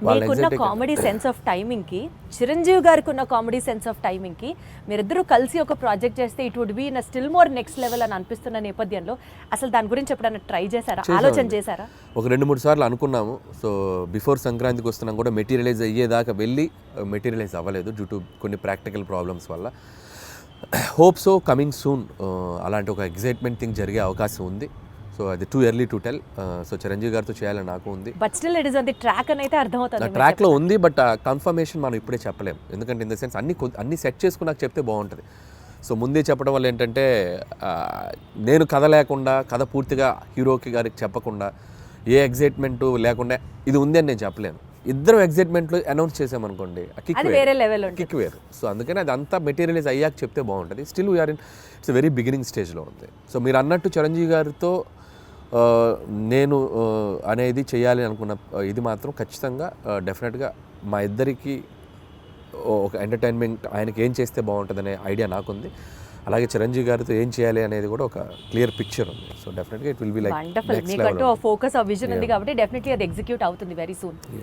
మీకున్న comedy sense of టైమింగ్కి Chiranjeevi గారికి ఉన్న కామెడీ సెన్స్ ఆఫ్ టైమింగ్కి మీరిద్దరూ కలిసి ఒక ప్రాజెక్ట్ చేస్తే it would be in still more next level అని అనిపిస్తున్న నేపథ్యంలో అసలు దాని గురించి ఎప్పుడైనా ట్రై చేశారా, ఆలోచన చేశారా? ఒక 2-3 సార్లు అనుకున్నాము. సో బిఫోర్ సంక్రాంతికి వస్తున్నాం కూడా మెటీరియలైజ్ అయ్యేదాకా వెళ్ళి మెటీరియలైజ్ అవ్వలేదు డ్యూ టు కొన్ని ప్రాక్టికల్ ప్రాబ్లమ్స్ వల్ల. హోప్ సో కమింగ్ సూన్ అలాంటి ఒక ఎగ్జైట్మెంట్ థింగ్ జరిగే అవకాశం ఉంది. సో అది too early to tell. So Chiranjeevi గారితో చేయాలని నాకు ఉంది. But still it is on the track అని అయితే అర్థమవుతుంది. ట్రాక్లో ఉంది, బట్ కన్ఫర్మేషన్ మనం ఇప్పుడే చెప్పలేము. ఎందుకంటే ఇన్ ద సెన్స్ అన్ని సెట్ చేసుకుని నాకు చెప్తే బాగుంటుంది. సో ముందే చెప్పడం వల్ల ఏంటంటే నేను కథ లేకుండా, కథ పూర్తిగా హీరోకి గారికి చెప్పకుండా, ఏ ఎగ్జైట్మెంట్ లేకుండా ఇది ఉంది అని నేను చెప్పలేను. ఇద్దరు ఎగ్జైట్మెంట్లు అనౌన్స్ చేసామనుకోండి, కిక్ వేరు. సో అందుకని అది అంతా మెటీరియలైజ్ అయ్యాక చెప్తే బాగుంటుంది. Still we're in it's very beginning స్టేజ్లో ఉంది. సో మీరు అన్నట్టు చిరంజీవి గారితో నేను అనేది చేయాలి అనుకున్న ఇది మాత్రం ఖచ్చితంగా డెఫినెట్గా మా ఇద్దరికి ఒక ఎంటర్టైన్మెంట్, ఆయనకి ఏం చేస్తే బాగుంటుందనే ఐడియా నాకుంది. అలాగే చిరంజీవి గారితో ఏం చేయాలి అనేది కూడా ఒక క్లియర్ పిక్చర్ ఉంది. సో డెఫినెట్గా it will be like wonderful. మీకంటూ ఫోకస్ ఆ విజన్ ఉంది కాబట్టి డెఫినెట్లీ అది ఎగ్జిక్యూట్ అవుతుంది వెరీ సూన్.